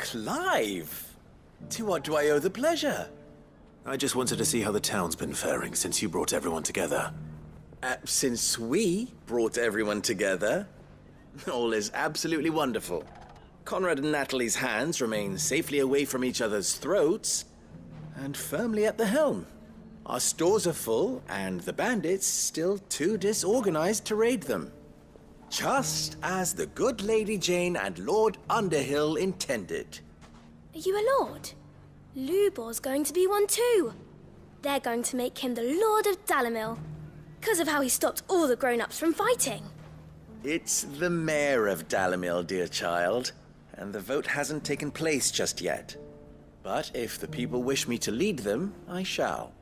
Clive! To what do I owe the pleasure? I just wanted to see how the town's been faring since you brought everyone together. Since we brought everyone together, all is absolutely wonderful. Conrad and Natalie's hands remain safely away from each other's throats and firmly at the helm. Our stores are full, and the bandits still too disorganized to raid them. Just as the good Lady Jane and Lord Underhill intended. Are you a lord? Lubor's going to be one too. They're going to make him the Lord of Dalimil, because of how he stopped all the grown-ups from fighting. It's the mayor of Dalimil, dear child, and the vote hasn't taken place just yet. But if the people wish me to lead them, I shall.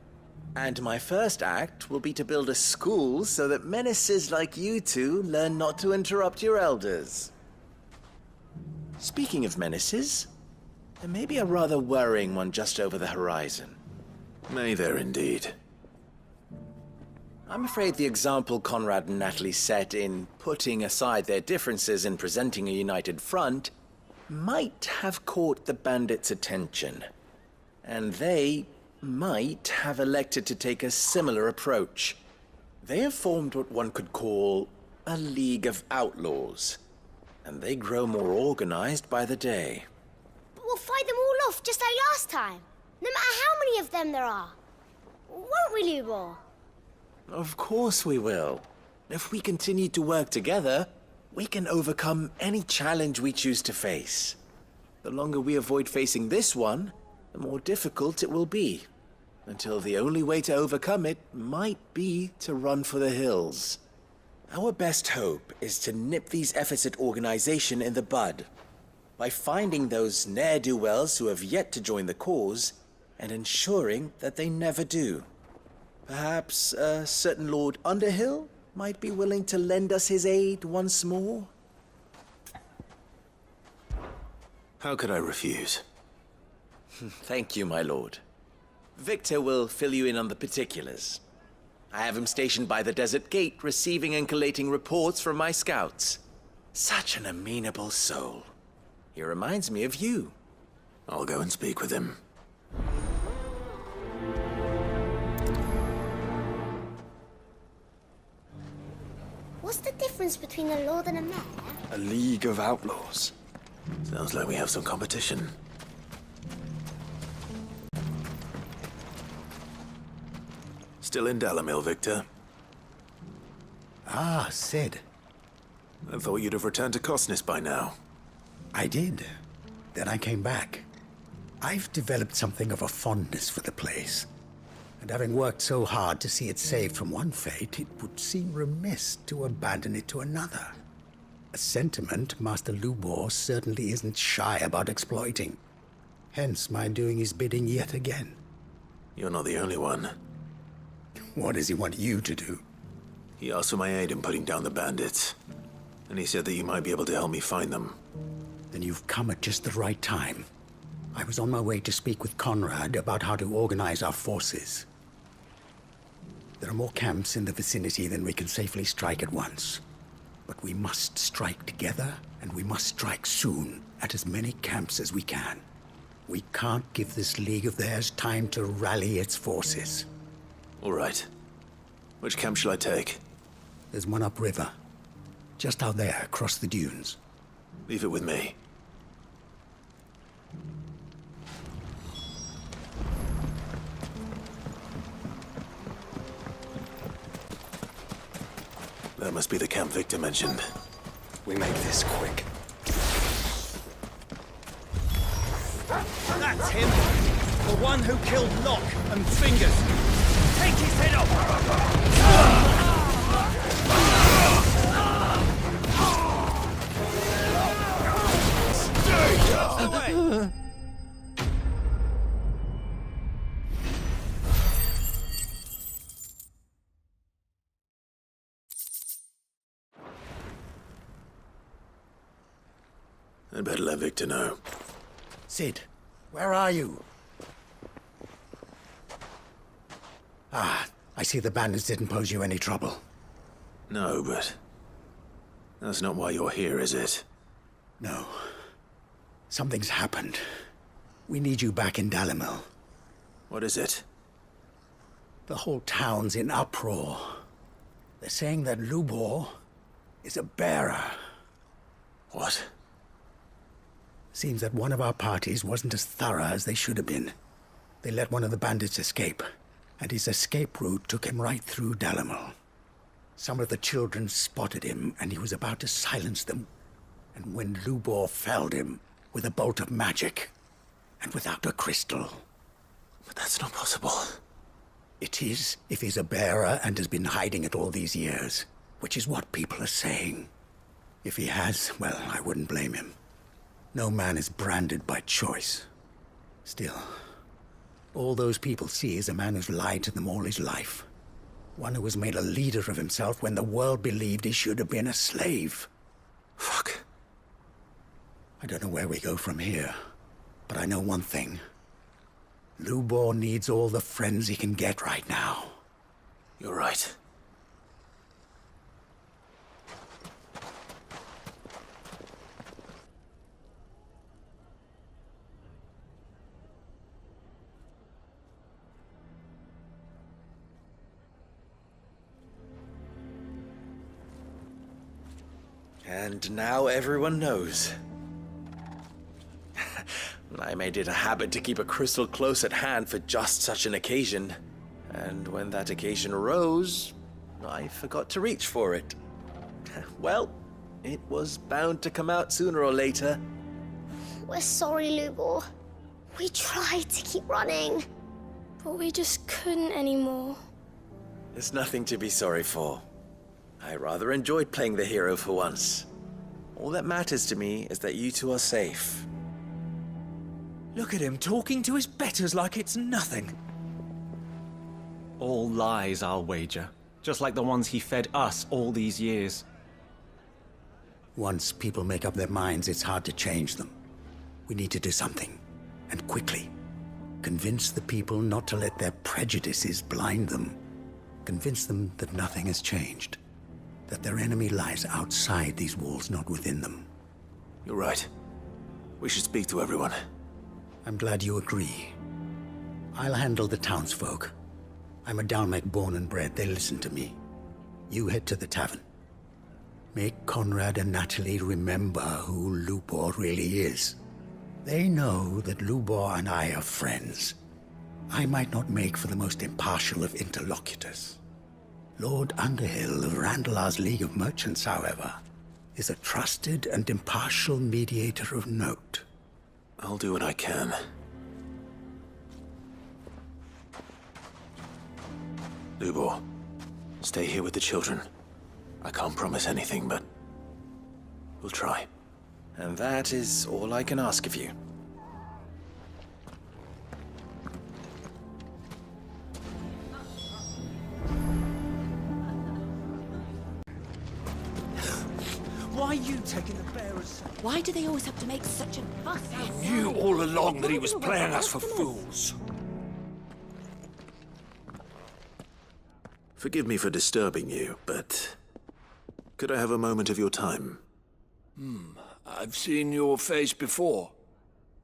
And my first act will be to build a school so that menaces like you two learn not to interrupt your elders. Speaking of menaces, there may be a rather worrying one just over the horizon. May there indeed. I'm afraid the example Conrad and Natalie set in putting aside their differences and presenting a united front might have caught the bandits' attention. And they might have elected to take a similar approach. They have formed what one could call a League of Outlaws, and they grow more organized by the day. But we'll fight them all off just like last time, no matter how many of them there are. Won't we, Lubor? Of course we will. If we continue to work together, we can overcome any challenge we choose to face. The longer we avoid facing this one, the more difficult it will be. Until the only way to overcome it might be to run for the hills. Our best hope is to nip these efforts at organization in the bud, by finding those ne'er-do-wells who have yet to join the cause, and ensuring that they never do. Perhaps a certain Lord Underhill might be willing to lend us his aid once more? How could I refuse? Thank you, my lord. Victor will fill you in on the particulars. I have him stationed by the Desert Gate, receiving and collating reports from my scouts. Such an amenable soul. He reminds me of you. I'll go and speak with him. What's the difference between a lord and a mayor? A League of Outlaws. Sounds like we have some competition. Still in Dalimil, Victor? Ah, Sid. I thought you'd have returned to Cosnis by now. I did. Then I came back. I've developed something of a fondness for the place. And having worked so hard to see it saved from one fate, it would seem remiss to abandon it to another. A sentiment Master Lubor certainly isn't shy about exploiting. Hence my doing his bidding yet again. You're not the only one. What does he want you to do? He asked for my aid in putting down the bandits. And he said that you might be able to help me find them. Then you've come at just the right time. I was on my way to speak with Conrad about how to organize our forces. There are more camps in the vicinity than we can safely strike at once. But we must strike together, and we must strike soon at as many camps as we can. We can't give this league of theirs time to rally its forces. All right. Which camp shall I take? There's one upriver. Just out there, across the dunes. Leave it with me. That must be the camp Victor mentioned. We make this quick. That's him! The one who killed Locke and Fingers! Take his head off! Stay! I'd better let Victor know. Sid, where are you? Ah, I see the bandits didn't pose you any trouble. No, but that's not why you're here, is it? No. Something's happened. We need you back in Dalimil. What is it? The whole town's in uproar. They're saying that Lubor is a bearer. What? Seems that one of our parties wasn't as thorough as they should have been. They let one of the bandits escape, and his escape route took him right through Dalimil. Some of the children spotted him, and he was about to silence them. And when Lubor felled him with a bolt of magic, and without a crystal. But that's not possible. It is, if he's a bearer and has been hiding it all these years, which is what people are saying. If he has, well, I wouldn't blame him. No man is branded by choice. Still, all those people see is a man who's lied to them all his life. One who was made a leader of himself when the world believed he should have been a slave. Fuck. I don't know where we go from here, but I know one thing. Lubor needs all the friends he can get right now. You're right. And now everyone knows. I made it a habit to keep a crystal close at hand for just such an occasion. And when that occasion arose, I forgot to reach for it. Well, it was bound to come out sooner or later. We're sorry, Lubor. We tried to keep running. But we just couldn't anymore. There's nothing to be sorry for. I rather enjoyed playing the hero for once. All that matters to me is that you two are safe. Look at him talking to his betters like it's nothing. All lies, I'll wager. Just like the ones he fed us all these years. Once people make up their minds, it's hard to change them. We need to do something, and quickly. Convince the people not to let their prejudices blind them. Convince them that nothing has changed. That their enemy lies outside these walls, not within them. You're right. We should speak to everyone. I'm glad you agree. I'll handle the townsfolk. I'm a Dalmec born and bred. They listen to me. You head to the tavern. Make Conrad and Natalie remember who Lubor really is. They know that Lubor and I are friends. I might not make for the most impartial of interlocutors. Lord Underhill of Randalar's League of Merchants, however, is a trusted and impartial mediator of note. I'll do what I can. Lubor, stay here with the children. I can't promise anything, but we'll try. And that is all I can ask of you. Why are you taking the bearers? Why do they always have to make such a fuss? Knew all along that he was playing us for fools. Forgive me for disturbing you, but could I have a moment of your time? I've seen your face before.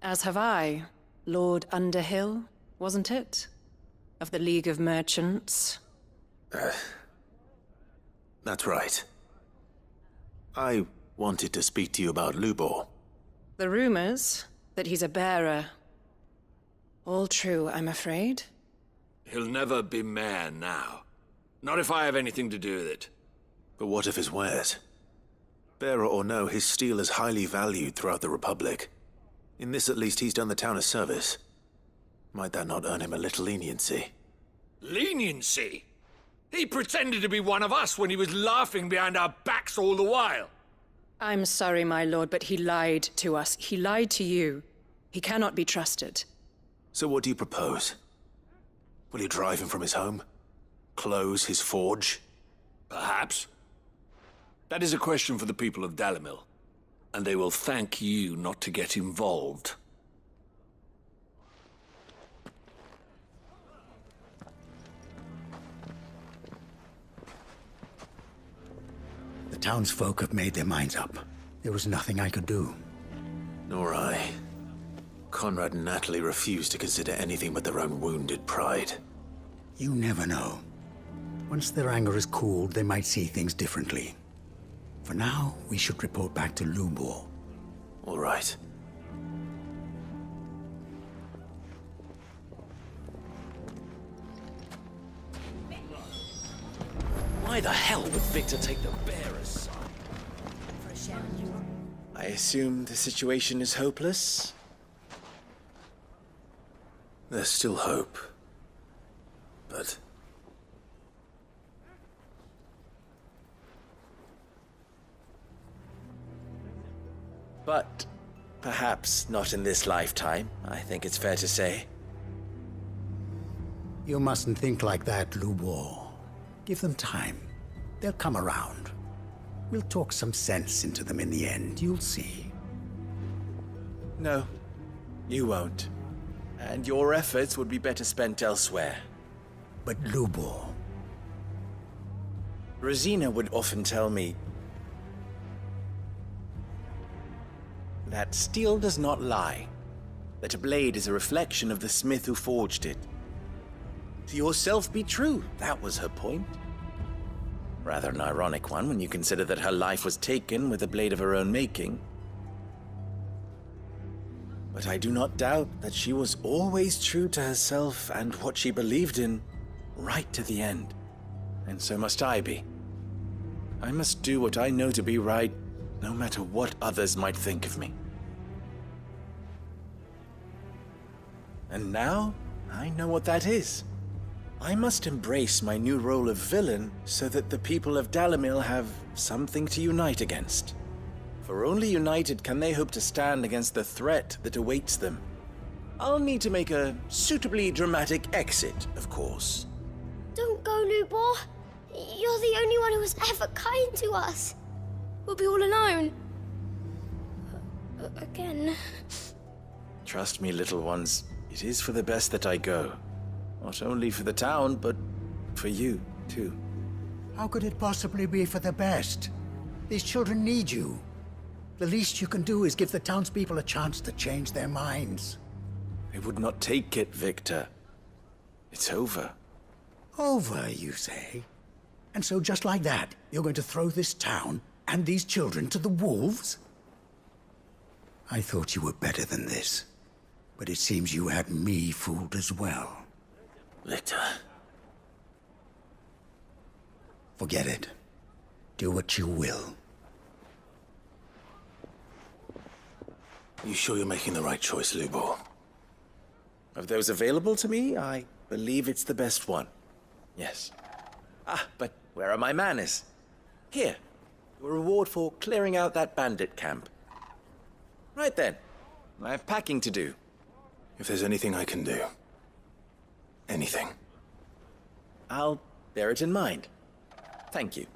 As have I. Lord Underhill, wasn't it? Of the League of Merchants. That's right. I wanted to speak to you about Lubor. The rumors that he's a bearer. All true, I'm afraid. He'll never be mayor now. Not if I have anything to do with it. But what of his wares? Bearer or no, his steel is highly valued throughout the Republic. In this, at least, he's done the town a service. Might that not earn him a little leniency? Leniency? He pretended to be one of us when he was laughing behind our backs all the while. I'm sorry, my lord, but he lied to us. He lied to you. He cannot be trusted. So what do you propose? Will you drive him from his home? Close his forge? Perhaps. That is a question for the people of Dalimil. And they will thank you not to get involved. The townsfolk have made their minds up. There was nothing I could do. Nor I. Conrad and Natalie refuse to consider anything but their own wounded pride. You never know. Once their anger is cooled, they might see things differently. For now, we should report back to Lubor. All right. Why the hell would Victor take the bearer's side? I assume the situation is hopeless? There's still hope. But... But perhaps not in this lifetime, I think it's fair to say. You mustn't think like that, Lubor. Give them time. They'll come around. We'll talk some sense into them in the end, you'll see. No, you won't. And your efforts would be better spent elsewhere. But Lubor... Rosina would often tell me that steel does not lie, that a blade is a reflection of the smith who forged it. To yourself be true, that was her point. Rather an ironic one when you consider that her life was taken with a blade of her own making. But I do not doubt that she was always true to herself and what she believed in, right to the end. And so must I be. I must do what I know to be right, no matter what others might think of me. And now, I know what that is. I must embrace my new role of villain so that the people of Dalimil have something to unite against. For only united can they hope to stand against the threat that awaits them. I'll need to make a suitably dramatic exit, of course. Don't go, Lubor. You're the only one who was ever kind to us. We'll be all alone. Again. Trust me, little ones. It is for the best that I go. Not only for the town, but for you, too. How could it possibly be for the best? These children need you. The least you can do is give the townspeople a chance to change their minds. They would not take it, Victor. It's over. Over, you say? And so just like that, you're going to throw this town and these children to the wolves? I thought you were better than this. But it seems you had me fooled as well. Victor. Forget it. Do what you will. You sure you're making the right choice, Lubor? Of those available to me, I believe it's the best one. Yes. Ah, but where are my manners? Here. Your reward for clearing out that bandit camp. Right then. I have packing to do. If there's anything I can do. Anything. I'll bear it in mind. Thank you.